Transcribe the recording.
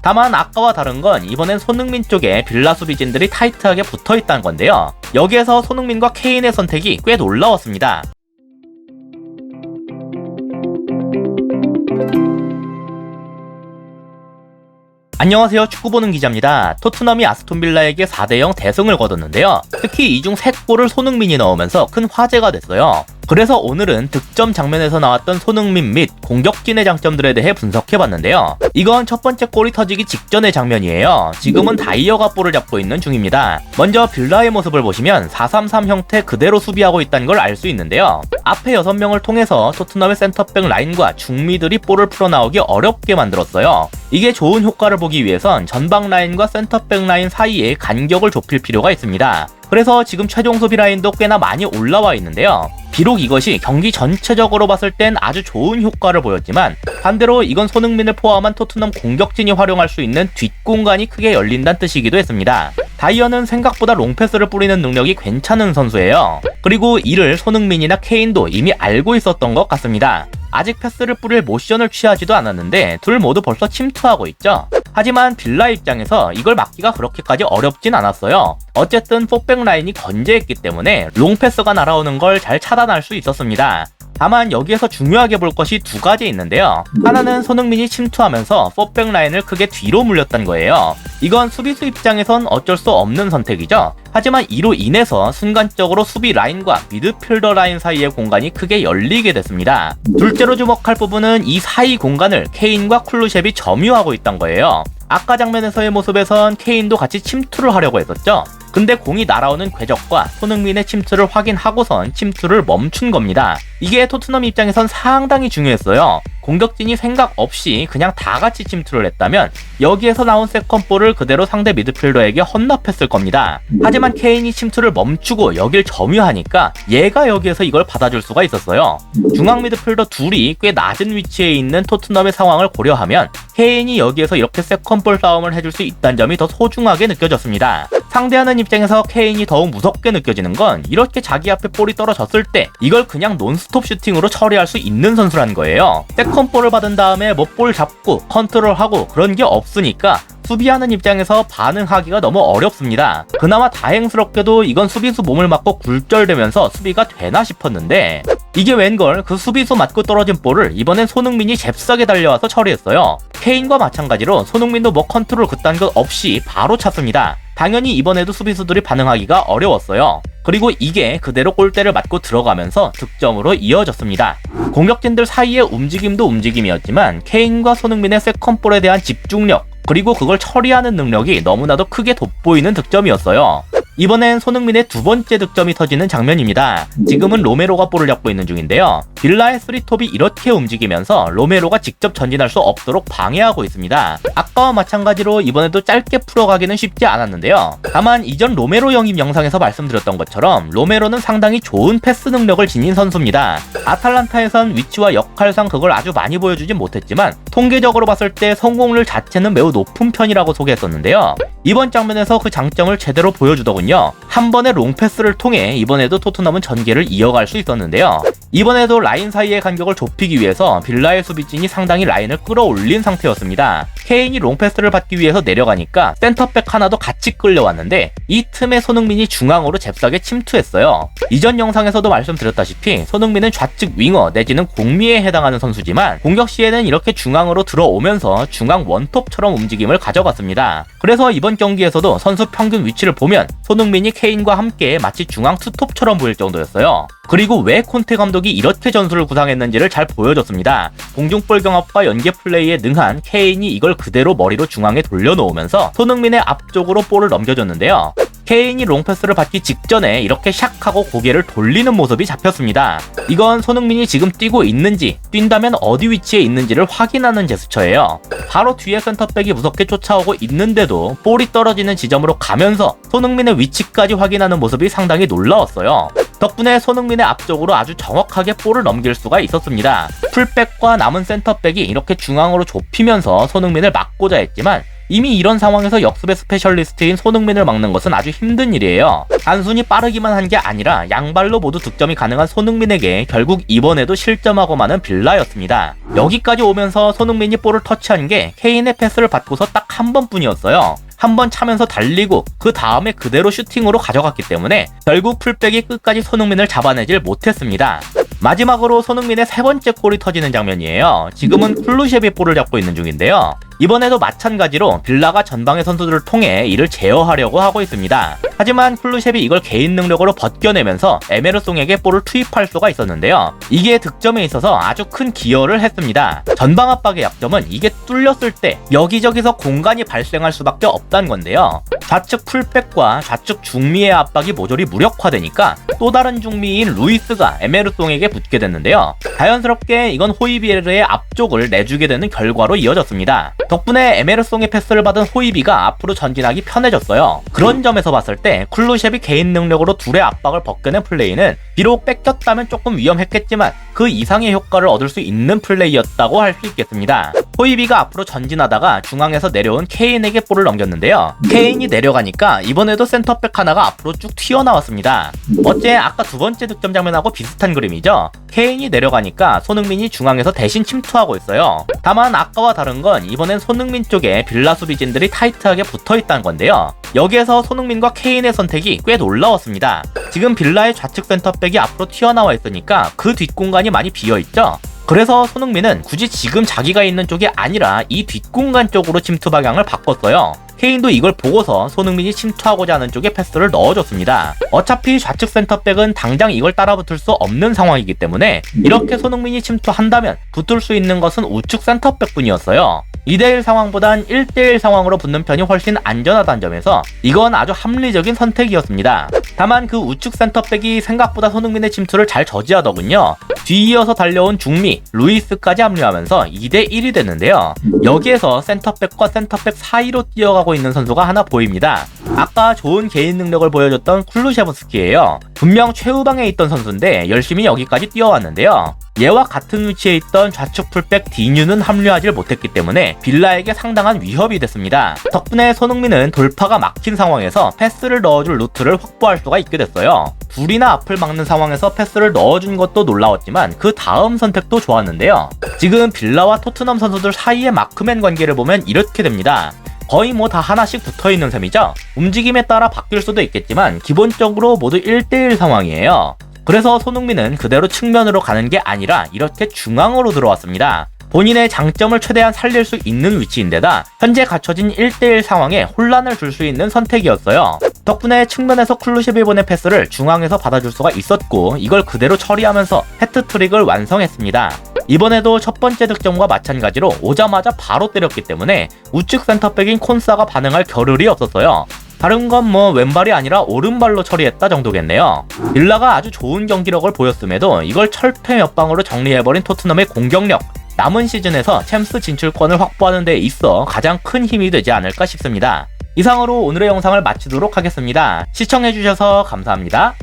다만 아까와 다른 건 이번엔 손흥민 쪽에 빌라 수비진들이 타이트하게 붙어있다는 건데요. 여기에서 손흥민과 케인의 선택이 꽤 놀라웠습니다. 안녕하세요, 축구보는 기자입니다. 토트넘이 아스톤빌라에게 4대0 대승을 거뒀는데요. 특히 이 중 3골을 손흥민이 넣으면서 큰 화제가 됐어요. 그래서 오늘은 득점 장면에서 나왔던 손흥민 및 공격진의 장점들에 대해 분석해봤는데요. 이건 첫 번째 골이 터지기 직전의 장면이에요. 지금은 다이어가 볼을 잡고 있는 중입니다. 먼저 빌라의 모습을 보시면 4-3-3 형태 그대로 수비하고 있다는 걸 알 수 있는데요. 앞에 6명을 통해서 토트넘의 센터백 라인과 중미들이 볼을 풀어나오기 어렵게 만들었어요. 이게 좋은 효과를 보기 위해선 전방 라인과 센터백 라인 사이에 간격을 좁힐 필요가 있습니다. 그래서 지금 최종 수비 라인도 꽤나 많이 올라와 있는데요. 비록 이것이 경기 전체적으로 봤을 땐 아주 좋은 효과를 보였지만 반대로 이건 손흥민을 포함한 토트넘 공격진이 활용할 수 있는 뒷공간이 크게 열린다는 뜻이기도 했습니다. 다이어는 생각보다 롱패스를 뿌리는 능력이 괜찮은 선수예요. 그리고 이를 손흥민이나 케인도 이미 알고 있었던 것 같습니다. 아직 패스를 뿌릴 모션을 취하지도 않았는데 둘 모두 벌써 침투하고 있죠. 하지만 빌라 입장에서 이걸 막기가 그렇게까지 어렵진 않았어요. 어쨌든 4백 라인이 건재했기 때문에 롱패스가 날아오는 걸 잘 차단할 수 있었습니다. 다만 여기에서 중요하게 볼 것이 두 가지 있는데요. 하나는 손흥민이 침투하면서 4백 라인을 크게 뒤로 물렸다는 거예요. 이건 수비수 입장에선 어쩔 수 없는 선택이죠. 하지만 이로 인해서 순간적으로 수비 라인과 미드필더 라인 사이의 공간이 크게 열리게 됐습니다. 둘째로 주목할 부분은 이 사이 공간을 케인과 쿨루셉이 점유하고 있던 거예요. 아까 장면에서의 모습에선 케인도 같이 침투를 하려고 했었죠. 근데 공이 날아오는 궤적과 손흥민의 침투를 확인하고선 침투를 멈춘 겁니다. 이게 토트넘 입장에선 상당히 중요했어요. 공격진이 생각 없이 그냥 다 같이 침투를 했다면 여기에서 나온 세컨볼을 그대로 상대 미드필더에게 헌납했을 겁니다. 하지만 케인이 침투를 멈추고 여길 점유하니까 얘가 여기에서 이걸 받아줄 수가 있었어요. 중앙 미드필더 둘이 꽤 낮은 위치에 있는 토트넘의 상황을 고려하면 케인이 여기에서 이렇게 세컨볼 싸움을 해줄 수 있다는 점이 더 소중하게 느껴졌습니다. 상대하는 입장에서 케인이 더욱 무섭게 느껴지는 건 이렇게 자기 앞에 볼이 떨어졌을 때 이걸 그냥 논스톱 슈팅으로 처리할 수 있는 선수라는 거예요. 세컨볼을 받은 다음에 뭐 볼 잡고 컨트롤하고 그런 게 없으니까 수비하는 입장에서 반응하기가 너무 어렵습니다. 그나마 다행스럽게도 이건 수비수 몸을 맞고 굴절되면서 수비가 되나 싶었는데 이게 웬걸 그 수비수 맞고 떨어진 볼을 이번엔 손흥민이 잽싸게 달려와서 처리했어요. 케인과 마찬가지로 손흥민도 뭐 컨트롤 그딴 것 없이 바로 찼습니다. 당연히 이번에도 수비수들이 반응하기가 어려웠어요. 그리고 이게 그대로 골대를 맞고 들어가면서 득점으로 이어졌습니다. 공격진들 사이의 움직임도 움직임이었지만 케인과 손흥민의 세컨볼에 대한 집중력 그리고 그걸 처리하는 능력이 너무나도 크게 돋보이는 득점이었어요. 이번엔 손흥민의 두 번째 득점이 터지는 장면입니다. 지금은 로메로가 볼을 잡고 있는 중인데요. 빌라의 쓰리톱이 이렇게 움직이면서 로메로가 직접 전진할 수 없도록 방해하고 있습니다. 아까와 마찬가지로 이번에도 짧게 풀어가기는 쉽지 않았는데요. 다만 이전 로메로 영입 영상에서 말씀드렸던 것처럼 로메로는 상당히 좋은 패스 능력을 지닌 선수입니다. 아탈란타에선 위치와 역할상 그걸 아주 많이 보여주진 못했지만 통계적으로 봤을 때 성공률 자체는 매우 높은 편이라고 소개했었는데요. 이번 장면에서 그 장점을 제대로 보여주더군요. 한 번의 롱패스를 통해 이번에도 토트넘은 전개를 이어갈 수 있었는데요. 이번에도 라인 사이의 간격을 좁히기 위해서 빌라의 수비진이 상당히 라인을 끌어올린 상태였습니다. 케인이 롱패스를 받기 위해서 내려가니까 센터백 하나도 같이 끌려왔는데 이 틈에 손흥민이 중앙으로 잽싸게 침투했어요. 이전 영상에서도 말씀드렸다시피 손흥민은 좌측 윙어 내지는 공미에 해당하는 선수지만 공격 시에는 이렇게 중앙으로 들어오면서 중앙 원톱처럼 움직임을 가져갔습니다. 그래서 이번 경기에서도 선수 평균 위치를 보면 손흥민이 케인과 함께 마치 중앙 투톱처럼 보일 정도였어요. 그리고 왜 콘테 감독이 이렇게 전술을 구상했는지를 잘 보여줬습니다. 공중볼 경합과 연계 플레이에 능한 케인이 이걸 그대로 머리로 중앙에 돌려놓으면서 손흥민의 앞쪽으로 볼을 넘겨줬는데요. 케인이 롱패스를 받기 직전에 이렇게 샥하고 고개를 돌리는 모습이 잡혔습니다. 이건 손흥민이 지금 뛰고 있는지, 뛴다면 어디 위치에 있는지를 확인하는 제스처예요. 바로 뒤에 센터백이 무섭게 쫓아오고 있는데도 볼이 떨어지는 지점으로 가면서 손흥민의 위치까지 확인하는 모습이 상당히 놀라웠어요. 덕분에 손흥민의 앞쪽으로 아주 정확하게 볼을 넘길 수가 있었습니다. 풀백과 남은 센터백이 이렇게 중앙으로 좁히면서 손흥민을 막고자 했지만 이미 이런 상황에서 역습의 스페셜리스트인 손흥민을 막는 것은 아주 힘든 일이에요. 단순히 빠르기만 한 게 아니라 양발로 모두 득점이 가능한 손흥민에게 결국 이번에도 실점하고 마는 빌라였습니다. 여기까지 오면서 손흥민이 볼을 터치한 게 케인의 패스를 받고서 딱 한 번뿐이었어요. 한 번 차면서 달리고 그 다음에 그대로 슈팅으로 가져갔기 때문에 결국 풀백이 끝까지 손흥민을 잡아내질 못했습니다. 마지막으로 손흥민의 세 번째 골이 터지는 장면이에요. 지금은 쿨루셰비 볼을 잡고 있는 중인데요. 이번에도 마찬가지로 빌라가 전방의 선수들을 통해 이를 제어하려고 하고 있습니다. 하지만 쿨루셰비 이걸 개인 능력으로 벗겨내면서 에메르송에게 볼을 투입할 수가 있었는데요. 이게 득점에 있어서 아주 큰 기여를 했습니다. 전방 압박의 약점은 이게 뚫렸을 때 여기저기서 공간이 발생할 수밖에 없다는 건데요. 좌측 풀백과 좌측 중미의 압박이 모조리 무력화되니까 또 다른 중미인 루이스가 에메르송에게 붙게 됐는데요. 자연스럽게 이건 호이비에르의 앞쪽을 내주게 되는 결과로 이어졌습니다. 덕분에 에메르송의 패스를 받은 호이비가 앞으로 전진하기 편해졌어요. 그런 점에서 봤을 때 쿨루셰비 개인 능력으로 둘의 압박을 벗겨낸 플레이는 비록 뺏겼다면 조금 위험했겠지만 그 이상의 효과를 얻을 수 있는 플레이였다고 할 수 있겠습니다. 호이비가 앞으로 전진하다가 중앙에서 내려온 케인에게 볼을 넘겼는데요. 케인이 내려가니까 이번에도 센터백 하나가 앞으로 쭉 튀어나왔습니다. 어째 아까 두 번째 득점 장면하고 비슷한 그림이죠? 케인이 내려가니까 손흥민이 중앙에서 대신 침투하고 있어요. 다만 아까와 다른 건 이번엔 손흥민 쪽에 빌라 수비진들이 타이트하게 붙어있다는 건데요. 여기에서 손흥민과 케인의 선택이 꽤 놀라웠습니다. 지금 빌라의 좌측 센터백이 앞으로 튀어나와 있으니까 그 뒷공간이 많이 비어있죠? 그래서 손흥민은 굳이 지금 자기가 있는 쪽이 아니라 이 뒷공간 쪽으로 침투 방향을 바꿨어요. 케인도 이걸 보고서 손흥민이 침투하고자 하는 쪽에 패스를 넣어줬습니다. 어차피 좌측 센터백은 당장 이걸 따라붙을 수 없는 상황이기 때문에 이렇게 손흥민이 침투한다면 붙을 수 있는 것은 우측 센터백 뿐이었어요. 2대1 상황보단 1대1 상황으로 붙는 편이 훨씬 안전하다는 점에서 이건 아주 합리적인 선택이었습니다. 다만 그 우측 센터백이 생각보다 손흥민의 침투를 잘 저지하더군요. 뒤이어서 달려온 중미, 루이스까지 합류하면서 2대1이 됐는데요. 여기에서 센터백과 센터백 사이로 뛰어가고 있는 선수가 하나 보입니다. 아까 좋은 개인 능력을 보여줬던 쿨루셰브스키예요. 분명 최후방에 있던 선수인데 열심히 여기까지 뛰어왔는데요. 얘와 같은 위치에 있던 좌측 풀백 디뉴는 합류하지 못했기 때문에 빌라에게 상당한 위협이 됐습니다. 덕분에 손흥민은 돌파가 막힌 상황에서 패스를 넣어줄 루트를 확보할 수가 있게 됐어요. 둘이나 앞을 막는 상황에서 패스를 넣어준 것도 놀라웠지만 그 다음 선택도 좋았는데요. 지금 빌라와 토트넘 선수들 사이의 마크맨 관계를 보면 이렇게 됩니다. 거의 뭐 다 하나씩 붙어있는 셈이죠. 움직임에 따라 바뀔 수도 있겠지만 기본적으로 모두 1대1 상황이에요. 그래서 손흥민은 그대로 측면으로 가는 게 아니라 이렇게 중앙으로 들어왔습니다. 본인의 장점을 최대한 살릴 수 있는 위치인데다 현재 갖춰진 1대1 상황에 혼란을 줄 수 있는 선택이었어요. 덕분에 측면에서 쿨루셰비본의 패스를 중앙에서 받아줄 수가 있었고 이걸 그대로 처리하면서 해트트릭을 완성했습니다. 이번에도 첫 번째 득점과 마찬가지로 오자마자 바로 때렸기 때문에 우측 센터백인 콘사가 반응할 겨를이 없었어요. 다른 건 뭐 왼발이 아니라 오른발로 처리했다 정도겠네요. 빌라가 아주 좋은 경기력을 보였음에도 이걸 철퇴 몇 방으로 정리해버린 토트넘의 공격력, 남은 시즌에서 챔스 진출권을 확보하는 데 있어 가장 큰 힘이 되지 않을까 싶습니다. 이상으로 오늘의 영상을 마치도록 하겠습니다. 시청해주셔서 감사합니다.